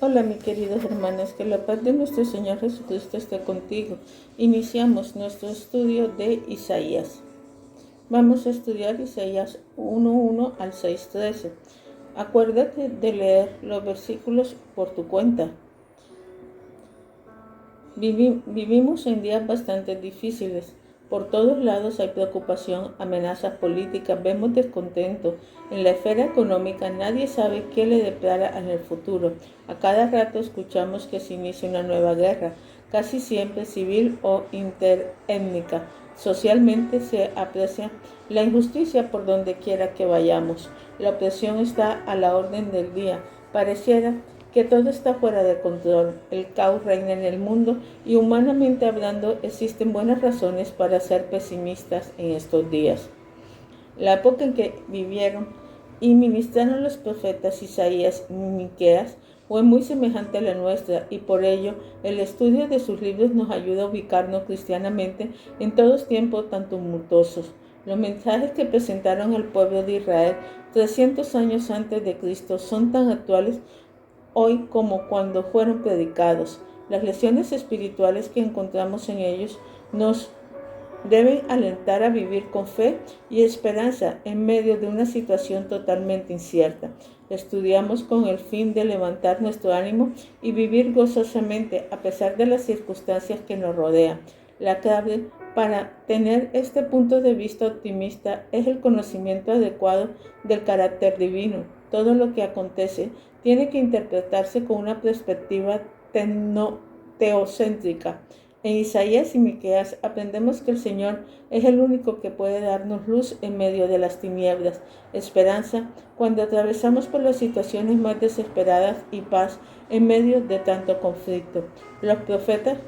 Hola, mis queridos hermanos, que la paz de nuestro Señor Jesucristo esté contigo. Iniciamos nuestro estudio de Isaías. Vamos a estudiar Isaías 1:1 al 6:13. Acuérdate de leer los versículos por tu cuenta. Vivimos en días bastante difíciles. Por todos lados hay preocupación, amenazas políticas, vemos descontento. En la esfera económica nadie sabe qué le depara en el futuro. A cada rato escuchamos que se inicia una nueva guerra, casi siempre civil o interétnica. Socialmente se aprecia la injusticia por donde quiera que vayamos. La opresión está a la orden del día. Pareciera que todo está fuera de control, el caos reina en el mundo y humanamente hablando existen buenas razones para ser pesimistas en estos días. La época en que vivieron y ministraron los profetas Isaías y Miqueas fue muy semejante a la nuestra y por ello el estudio de sus libros nos ayuda a ubicarnos cristianamente en todos tiempos tan tumultuosos. Los mensajes que presentaron al pueblo de Israel 300 años antes de Cristo son tan actuales hoy como cuando fueron predicados. Las lecciones espirituales que encontramos en ellos nos deben alentar a vivir con fe y esperanza en medio de una situación totalmente incierta. Estudiamos con el fin de levantar nuestro ánimo y vivir gozosamente a pesar de las circunstancias que nos rodean. La clave para tener este punto de vista optimista es el conocimiento adecuado del carácter divino. Todo lo que acontece tiene que interpretarse con una perspectiva teocéntrica. En Isaías y Miqueas aprendemos que el Señor es el único que puede darnos luz en medio de las tinieblas, esperanza cuando atravesamos por las situaciones más desesperadas y paz en medio de tanto conflicto. Los profetas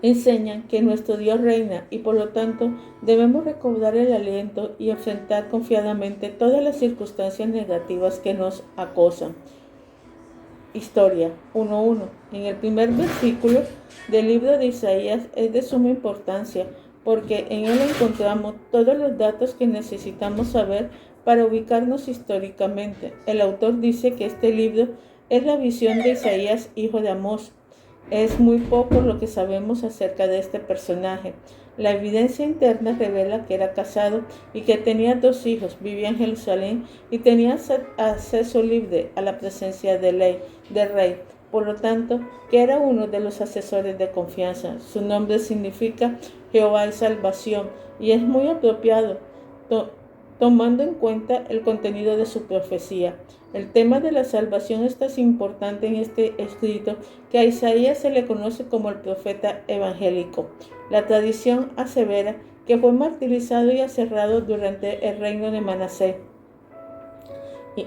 enseñan que nuestro Dios reina y por lo tanto debemos recobrar el aliento y enfrentar confiadamente todas las circunstancias negativas que nos acosan. Historia 1:1. En el primer versículo del libro de Isaías es de suma importancia porque en él encontramos todos los datos que necesitamos saber para ubicarnos históricamente. El autor dice que este libro es la visión de Isaías, hijo de Amós. Es muy poco lo que sabemos acerca de este personaje. La evidencia interna revela que era casado y que tenía 2 hijos, vivía en Jerusalén y tenía acceso libre a la presencia del rey. Por lo tanto, que era uno de los asesores de confianza. Su nombre significa Jehová es salvación y es muy apropiado tomando en cuenta el contenido de su profecía. El tema de la salvación es tan importante en este escrito que a Isaías se le conoce como el profeta evangélico. La tradición asevera que fue martirizado y aserrado durante el reino de Manasés,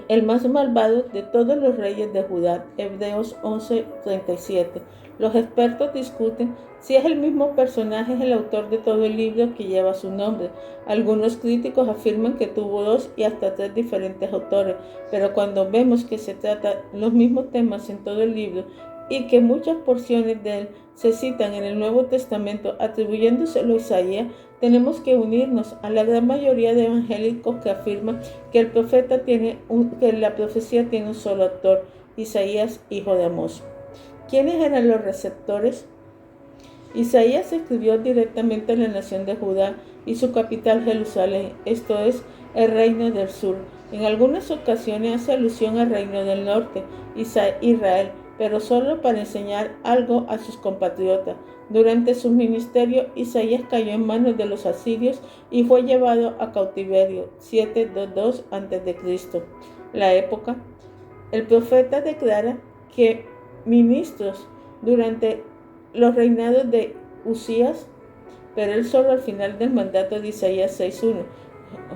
el más malvado de todos los reyes de Judá. Hebreos 11:37. Los expertos discuten si es el mismo personaje el autor de todo el libro que lleva su nombre. Algunos críticos afirman que tuvo 2 y hasta 3 diferentes autores, pero cuando vemos que se tratan los mismos temas en todo el libro y que muchas porciones de él se citan en el Nuevo Testamento atribuyéndoselo a Isaías, tenemos que unirnos a la gran mayoría de evangélicos que afirman que que la profecía tiene un solo autor, Isaías, hijo de Amós. ¿Quiénes eran los receptores? Isaías escribió directamente a la nación de Judá y su capital Jerusalén, esto es, el reino del sur. En algunas ocasiones hace alusión al reino del norte, Israel, pero solo para enseñar algo a sus compatriotas. Durante su ministerio, Isaías cayó en manos de los asirios y fue llevado a cautiverio, 722 a.C. La época. El profeta declara que ministros durante los reinados de Usías, pero él solo al final del mandato de Isaías 6:1,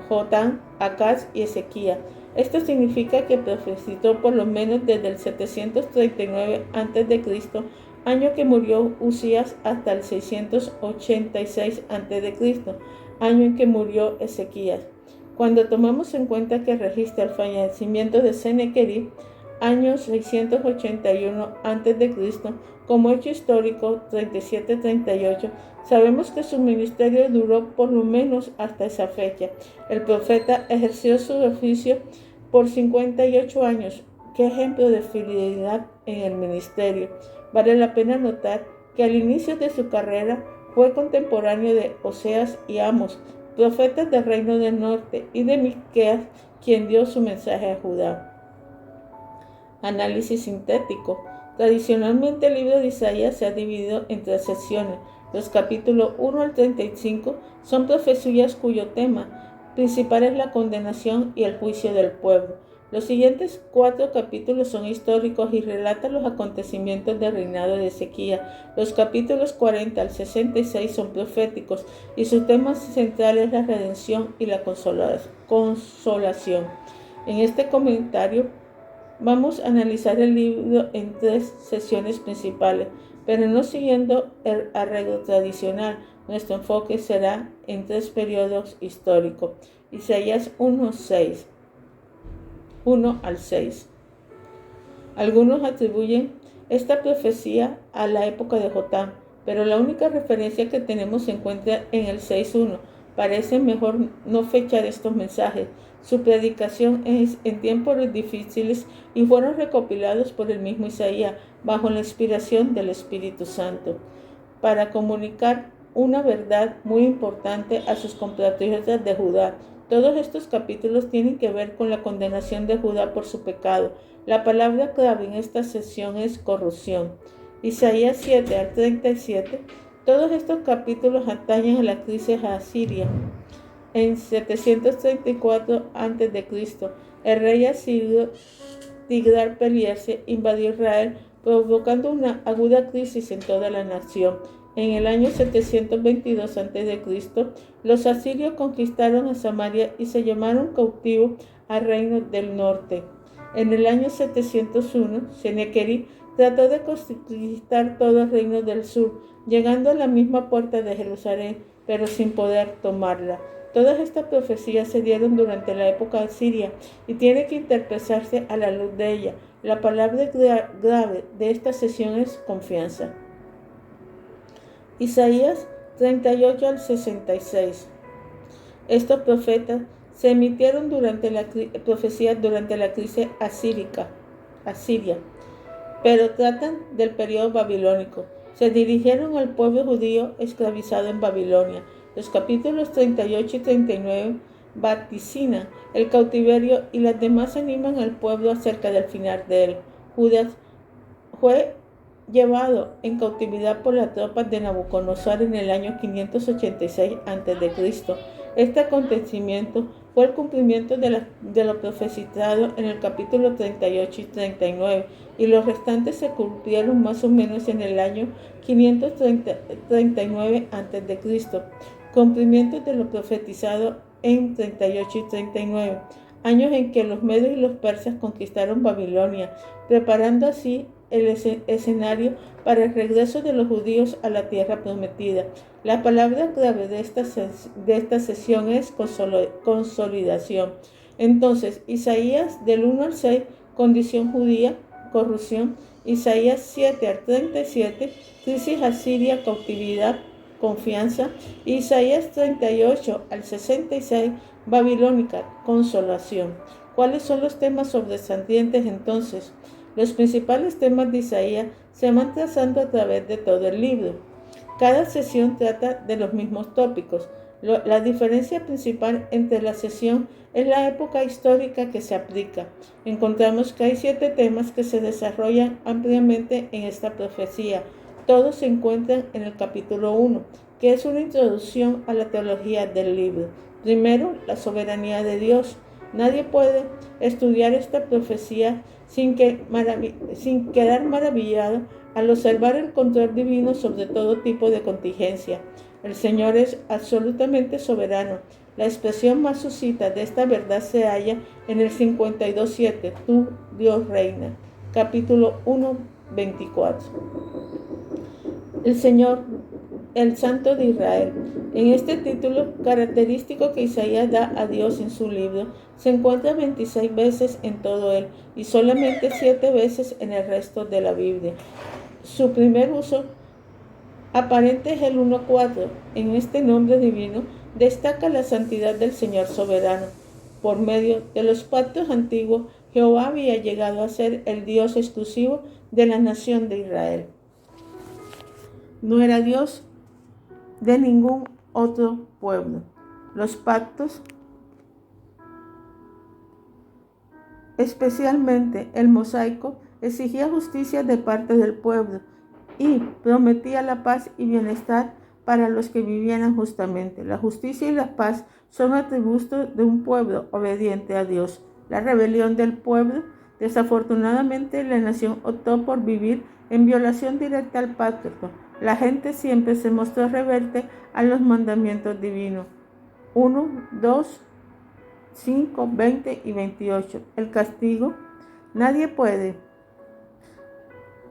Jotam, Acaz y Ezequías. Esto significa que profetizó por lo menos desde el 739 a.C., año que murió Usías, hasta el 686 a.C., año en que murió Ezequías. Cuando tomamos en cuenta que registra el fallecimiento de Senequerib, año 681 a.C., como hecho histórico 37-38, sabemos que su ministerio duró por lo menos hasta esa fecha. El profeta ejerció su oficio por 58 años, qué ejemplo de fidelidad en el ministerio. Vale la pena notar que al inicio de su carrera fue contemporáneo de Oseas y Amos, profetas del reino del norte, y de Miqueas, quien dio su mensaje a Judá. Análisis sintético. Tradicionalmente el libro de Isaías se ha dividido en 3 secciones. Los capítulos 1 al 35 son profecías cuyo tema principal es la condenación y el juicio del pueblo. Los siguientes 4 capítulos son históricos y relatan los acontecimientos del reinado de Ezequías. Los capítulos 40 al 66 son proféticos y su tema central es la redención y la consolación. En este comentario vamos a analizar el libro en 3 secciones principales, pero no siguiendo el arreglo tradicional. Nuestro enfoque será en 3 periodos históricos. Isaías 1 al 6. Algunos atribuyen esta profecía a la época de Jotam, pero la única referencia que tenemos se encuentra en el 6:1. Parece mejor no fechar estos mensajes. Su predicación es en tiempos difíciles y fueron recopilados por el mismo Isaías bajo la inspiración del Espíritu Santo para comunicar una verdad muy importante a sus compatriotas de Judá. Todos estos capítulos tienen que ver con la condenación de Judá por su pecado. La palabra clave en esta sección es corrupción. Isaías 7 al 37. Todos estos capítulos atañen a la crisis asiria. En 734 a.C., el rey asirio Tiglat-Pileser invadió Israel, provocando una aguda crisis en toda la nación. En el año 722 a.C., los asirios conquistaron a Samaria y se llevaron cautivo al reino del norte. En el año 701, Sennacherib trató de conquistar todo el reino del sur, llegando a la misma puerta de Jerusalén, pero sin poder tomarla. Todas estas profecías se dieron durante la época asiria y tiene que interpretarse a la luz de ella. La palabra clave de esta sesión es confianza. Isaías 38 al 66. Estos profetas se emitieron durante la crisis asiria, pero tratan del periodo babilónico. Se dirigieron al pueblo judío esclavizado en Babilonia. Los capítulos 38 y 39 vaticinan el cautiverio y las demás animan al pueblo acerca del final de él. Judas fue llevado en cautividad por las tropas de Nabucodonosor en el año 586 a.C. Este acontecimiento fue el cumplimiento de lo profetizado en el capítulo 38 y 39, y los restantes se cumplieron más o menos en el año 539 a.C. Cumplimiento de lo profetizado en 38 y 39, años en que los medios y los persas conquistaron Babilonia, preparando así el escenario para el regreso de los judíos a la tierra prometida. La palabra clave de esta sesión es consolidación. Entonces, Isaías del 1 al 6, condición judía, corrupción. Isaías 7 al 37, crisis asiria, cautividad, confianza. Isaías 38 al 66, babilónica, consolación. ¿Cuáles son los temas sobresalientes entonces? Los principales temas de Isaías se van trazando a través de todo el libro. Cada sesión trata de los mismos tópicos. La diferencia principal entre la sesión es la época histórica que se aplica. Encontramos que hay 7 temas que se desarrollan ampliamente en esta profecía. Todos se encuentran en el capítulo 1, que es una introducción a la teología del libro. Primero, la soberanía de Dios. Nadie puede estudiar esta profecía sin quedar maravillado al observar el control divino sobre todo tipo de contingencia. El Señor es absolutamente soberano. La expresión más suscita de esta verdad se halla en el 52:7, Tú, Dios, reina. Capítulo 1, 24. El Señor, el Santo de Israel. En este título característico que Isaías da a Dios en su libro, se encuentra 26 veces en todo él y solamente 7 veces en el resto de la Biblia. Su primer uso aparente es el 1:4. En este nombre divino destaca la santidad del Señor soberano. Por medio de los pactos antiguos, Jehová había llegado a ser el Dios exclusivo de la nación de Israel. No era Dios de ningún otro pueblo. Los pactos, especialmente el mosaico, exigía justicia de parte del pueblo y prometía la paz y bienestar para los que vivieran justamente. La justicia y la paz son atributos de un pueblo obediente a Dios. La rebelión del pueblo, desafortunadamente, la nación optó por vivir en violación directa al pacto. La gente siempre se mostró rebelde a los mandamientos divinos. 1, 2, 5, 20 y 28. El castigo. Nadie puede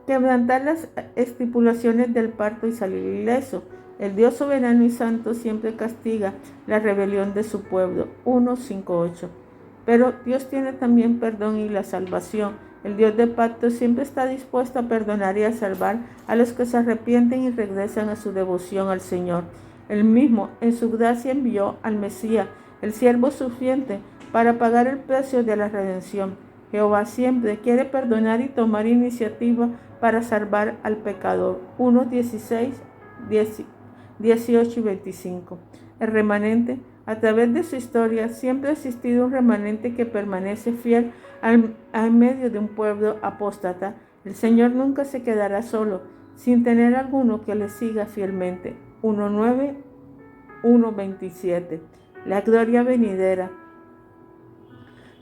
quebrantar las estipulaciones del pacto y salir ileso. El Dios soberano y santo siempre castiga la rebelión de su pueblo. 1, 5, 8. Pero Dios tiene también perdón y la salvación. El Dios de pacto siempre está dispuesto a perdonar y a salvar a los que se arrepienten y regresan a su devoción al Señor. Él mismo, en su gracia, envió al Mesías, el siervo sufriente, para pagar el precio de la redención. Jehová siempre quiere perdonar y tomar iniciativa para salvar al pecador. 1, 16, 18 y 25. El remanente. A través de su historia siempre ha existido un remanente que permanece fiel en medio de un pueblo apóstata. El Señor nunca se quedará solo, sin tener alguno que le siga fielmente. 1:9, 1:27. La gloria venidera.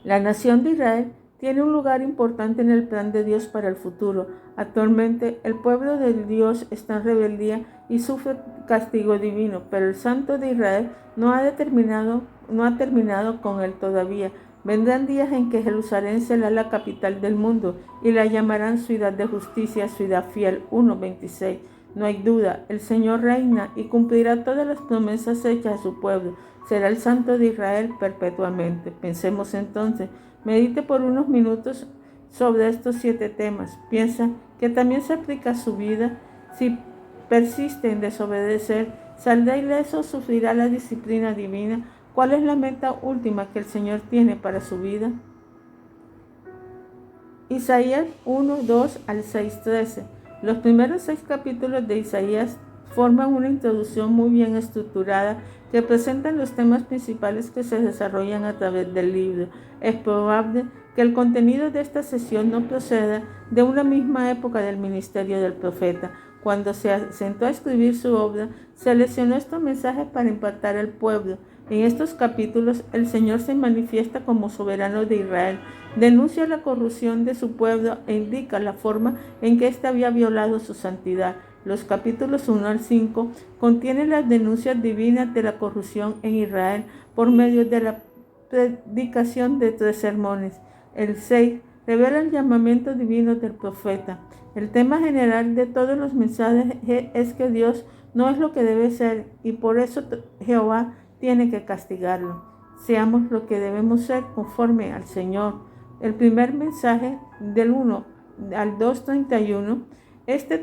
La nación de Israel tiene un lugar importante en el plan de Dios para el futuro. Actualmente el pueblo de Dios está en rebeldía y sufre castigo divino, pero el Santo de Israel no ha terminado con él todavía. Vendrán días en que Jerusalén será la capital del mundo y la llamarán ciudad de justicia, ciudad fiel. 1:26. No hay duda, el Señor reina y cumplirá todas las promesas hechas a su pueblo. Será el Santo de Israel perpetuamente. Pensemos entonces, medite por unos minutos sobre estos 7 temas. Piensa que también se aplica a su vida. Si persiste en desobedecer, ¿saldrá ileso o sufrirá la disciplina divina? ¿Cuál es la meta última que el Señor tiene para su vida? Isaías 1, 2 al 6, 13. Los primeros 6 capítulos de Isaías forman una introducción muy bien estructurada que presentan los temas principales que se desarrollan a través del libro. Es probable que el contenido de esta sesión no proceda de una misma época del ministerio del profeta. Cuando se sentó a escribir su obra, seleccionó estos mensajes para impactar al pueblo. En estos capítulos, el Señor se manifiesta como soberano de Israel, denuncia la corrupción de su pueblo e indica la forma en que éste había violado su santidad. Los capítulos 1 al 5 contienen las denuncias divinas de la corrupción en Israel por medio de la predicación de 3 sermones. El 6 revela el llamamiento divino del profeta. El tema general de todos los mensajes es que Dios no es lo que debe ser y por eso Jehová tiene que castigarlo. Seamos lo que debemos ser conforme al Señor. El primer mensaje del 1 al 2:31,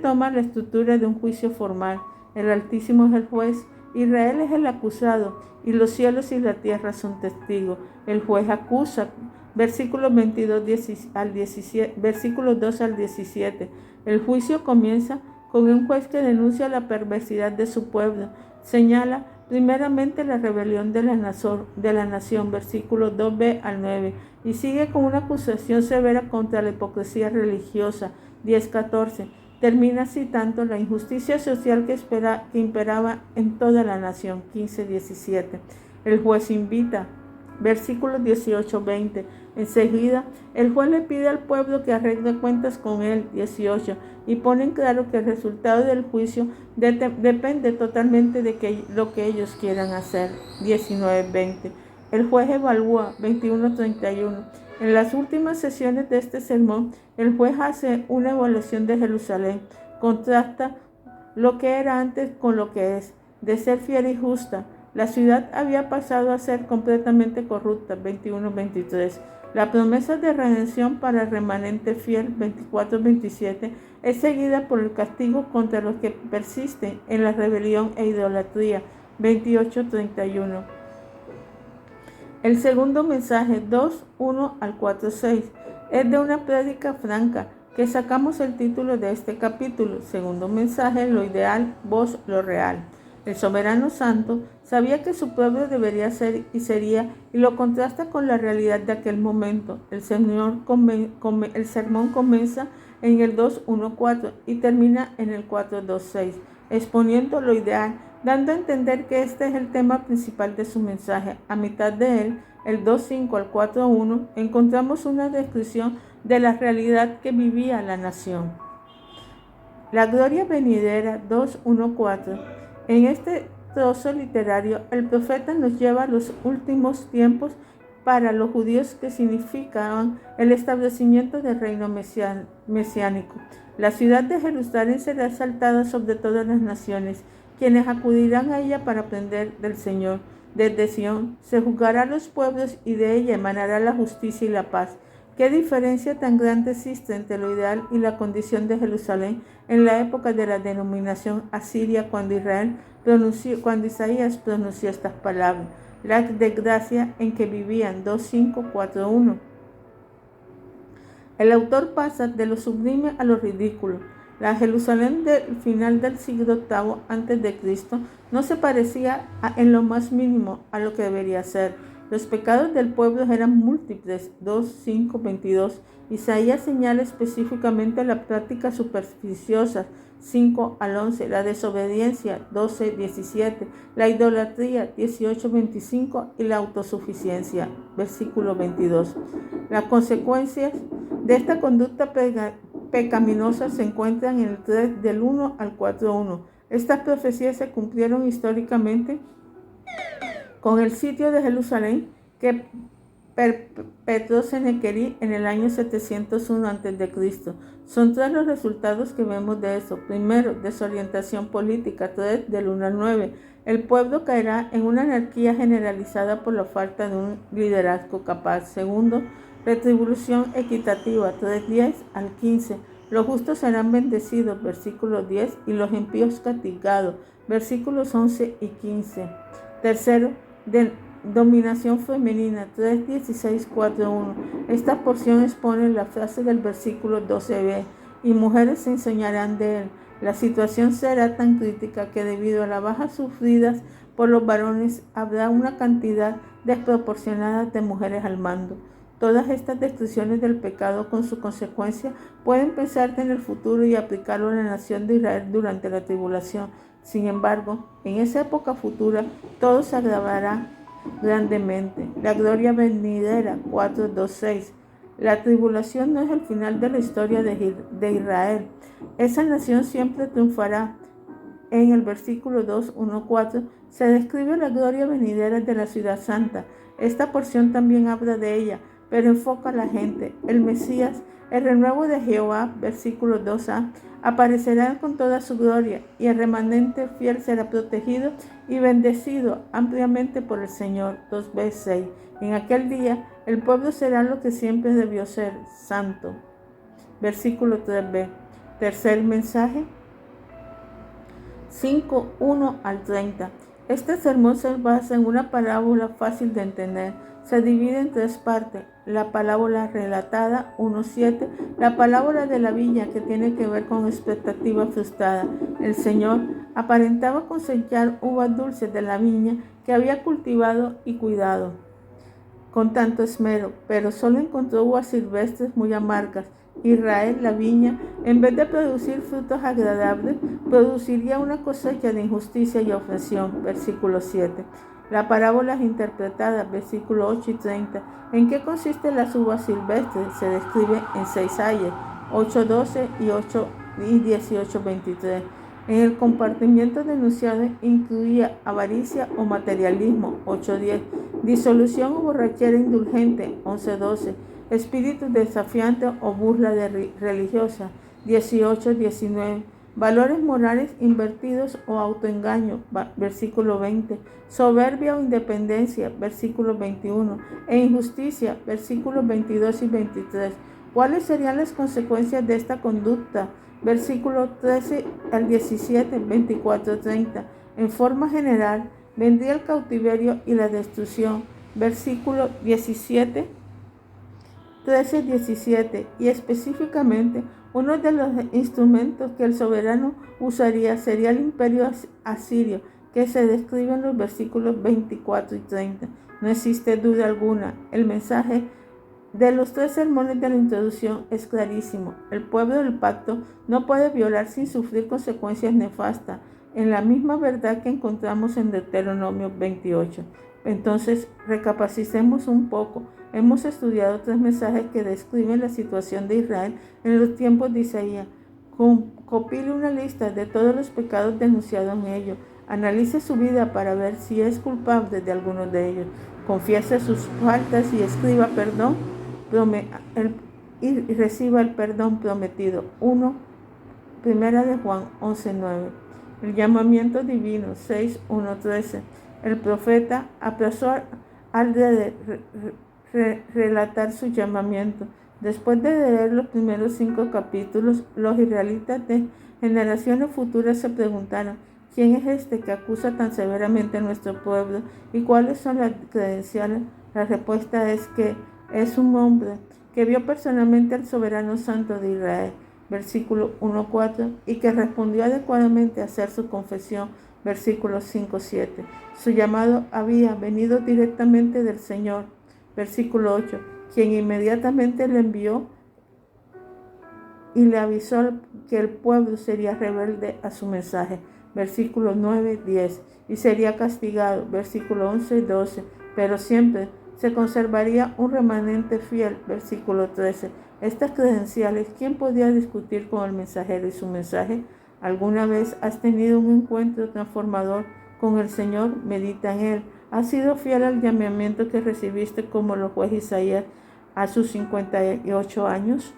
toma la estructura de un juicio formal. El Altísimo es el juez, Israel es el acusado y los cielos y la tierra son testigos. El juez acusa, versículos 2 al 17. El juicio comienza con un juez que denuncia la perversidad de su pueblo. Señala primeramente la rebelión de la nación, versículos 2b al 9, y sigue con una acusación severa contra la hipocresía religiosa, 10:14. Termina citando la injusticia social que imperaba en toda la nación, 15:17. El juez invita, versículos 18-20. Enseguida, el juez le pide al pueblo que arregle cuentas con él, 18, y pone en claro que el resultado del juicio depende totalmente de lo que ellos quieran hacer, 19-20. El juez evalúa, 21-31. En las últimas sesiones de este sermón, el juez hace una evaluación de Jerusalén, contrasta lo que era antes con lo que es, de ser fiel y justa. La ciudad había pasado a ser completamente corrupta, 21-23. La promesa de redención para el remanente fiel, 24-27, es seguida por el castigo contra los que persisten en la rebelión e idolatría, 28-31. El segundo mensaje, 2:1 al 4:6, Es de una prédica franca que sacamos el título de este capítulo. Segundo mensaje, lo ideal, vos lo real. El soberano santo sabía que su pueblo debería ser y sería, y lo contrasta con la realidad de aquel momento. El sermón comienza en el 2.1.4 y termina en el 4.2.6, exponiendo lo ideal, dando a entender que este es el tema principal de su mensaje. A mitad de él, el 2.5 al 4.1, encontramos una descripción de la realidad que vivía la nación. La gloria venidera 2.1.4. En este trozo literario, el profeta nos lleva a los últimos tiempos para los judíos que significaban el establecimiento del reino mesiánico. La ciudad de Jerusalén será exaltada sobre todas las naciones, quienes acudirán a ella para aprender del Señor. Desde Sión se juzgará a los pueblos y de ella emanará la justicia y la paz. ¿Qué diferencia tan grande existe entre lo ideal y la condición de Jerusalén en la época de la denominación asiria cuando Isaías pronunció estas palabras? La desgracia en que vivían 2.5.4.1. El autor pasa de lo sublime a lo ridículo. La Jerusalén del final del siglo VIII a.C. no se parecía en lo más mínimo a lo que debería ser. Los pecados del pueblo eran múltiples, 2.5.22. Isaías señala específicamente la práctica supersticiosa, 5 al 11, la desobediencia, 12.17, la idolatría, 18.25 y la autosuficiencia, versículo 22. Las consecuencias de esta conducta pecaminosa se encuentran en el 3 del 1 al 4.1. Estas profecías se cumplieron históricamente con el sitio de Jerusalén que perpetró Sennacherib en el año 701 a.C. Son tres los resultados que vemos de eso. Primero, desorientación política, 3 del 1 al 9. El pueblo caerá en una anarquía generalizada por la falta de un liderazgo capaz. Segundo, retribución equitativa, 3:10 al 15. Los justos serán bendecidos, versículo 10, y los impíos castigados, versículos 11 y 15. Tercero, de dominación femenina, 3.16.4.1. Esta porción expone la frase del versículo 12b, y mujeres se enseñarán de él. La situación será tan crítica que debido a las bajas sufridas por los varones habrá una cantidad desproporcionada de mujeres al mando. Todas estas descripciones del pecado con su consecuencia pueden pensarse en el futuro y aplicarlo a la nación de Israel durante la tribulación. Sin embargo, en esa época futura, todo se agravará grandemente. La gloria venidera, 4.2.6. La tribulación no es el final de la historia de Israel. Esa nación siempre triunfará. En el versículo 2.1.4 se describe la gloria venidera de la ciudad santa. Esta porción también habla de ella, pero enfoca a la gente. El Mesías, el renuevo de Jehová, versículo 2a, aparecerá con toda su gloria, y el remanente fiel será protegido y bendecido ampliamente por el Señor, 2b6. En aquel día, el pueblo será lo que siempre debió ser, santo. Versículo 3b. Tercer mensaje, 5.1 al 30. Este sermón se basa en una parábola fácil de entender. Se divide en tres partes. La parábola relatada, 1.7, la parábola de la viña, que tiene que ver con expectativa frustrada. El Señor aparentaba cosechar uvas dulces de la viña que había cultivado y cuidado con tanto esmero, pero solo encontró uvas silvestres muy amargas. Israel, la viña, en vez de producir frutos agradables, produciría una cosecha de injusticia y opresión. Versículo 7. La parábola es interpretada, versículo 8 y 30. ¿En qué consisten las uvas silvestres? Se describe en 6 ayes, 8.12 y 18.23. En el compartimiento denunciado incluía avaricia o materialismo, 8.10, disolución o borrachera indulgente, 11.12, espíritu desafiante o burla religiosa, 18.19, valores morales invertidos o autoengaño, versículo 20, soberbia o independencia, versículo 21, e injusticia, versículos 22 y 23. ¿Cuáles serían las consecuencias de esta conducta? Versículo 13 al 17, 24, 30. En forma general, vendría el cautiverio y la destrucción. Versículo 17, 13:17, y específicamente uno de los instrumentos que el soberano usaría sería el imperio asirio, que se describe en los versículos 24 y 30. No existe duda alguna, el mensaje de los 3 sermones de la introducción es clarísimo. El pueblo del pacto no puede violar sin sufrir consecuencias nefastas, en la misma verdad que encontramos en Deuteronomio 28. Entonces, recapacitemos un poco. Hemos estudiado 3 mensajes que describen la situación de Israel en los tiempos de Isaías. Compile una lista de todos los pecados denunciados en ellos. Analice su vida para ver si es culpable de alguno de ellos. Confiese sus faltas y escriba perdón y reciba el perdón prometido. Primera de Juan 11:9. El llamamiento divino 6:1-13. El profeta aplazó al relatar su llamamiento. Después de leer los primeros 5 capítulos, los israelitas de generaciones futuras se preguntaron: ¿quién es este que acusa tan severamente a nuestro pueblo? ¿Y cuáles son las credenciales? La respuesta es que es un hombre que vio personalmente al soberano santo de Israel, versículo 1:4, y que respondió adecuadamente a hacer su confesión, versículos 5:7. Su llamado había venido directamente del Señor, versículo 8, quien inmediatamente le envió y le avisó que el pueblo sería rebelde a su mensaje, versículos 9-10, y sería castigado, versículos 11-12, pero siempre se conservaría un remanente fiel, versículo 13. Estas credenciales, ¿quién podía discutir con el mensajero y su mensaje? ¿Alguna vez has tenido un encuentro transformador con el Señor? Medita en Él. ¿Has sido fiel al llamamiento que recibiste como lo fue Isaías a sus 58 años?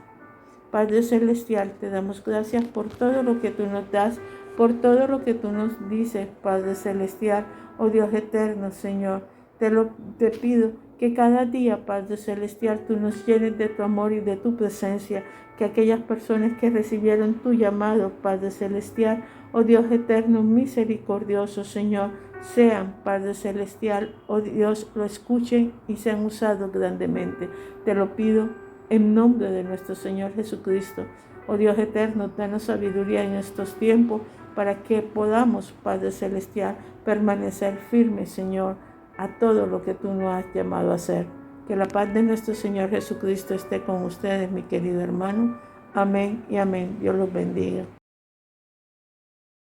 Padre Celestial, te damos gracias por todo lo que tú nos das, por todo lo que tú nos dices, Padre Celestial, oh Dios eterno, Señor. Te pido que cada día, Padre Celestial, tú nos llenes de tu amor y de tu presencia, que aquellas personas que recibieron tu llamado, Padre Celestial, oh Dios eterno, misericordioso, Señor, sean, Padre Celestial, oh Dios, lo escuchen y sean usados grandemente. Te lo pido en nombre de nuestro Señor Jesucristo. Oh Dios eterno, danos sabiduría en estos tiempos para que podamos, Padre Celestial, permanecer firmes, Señor, a todo lo que tú nos has llamado a hacer. Que la paz de nuestro Señor Jesucristo esté con ustedes, mi querido hermano. Amén y amén. Dios los bendiga.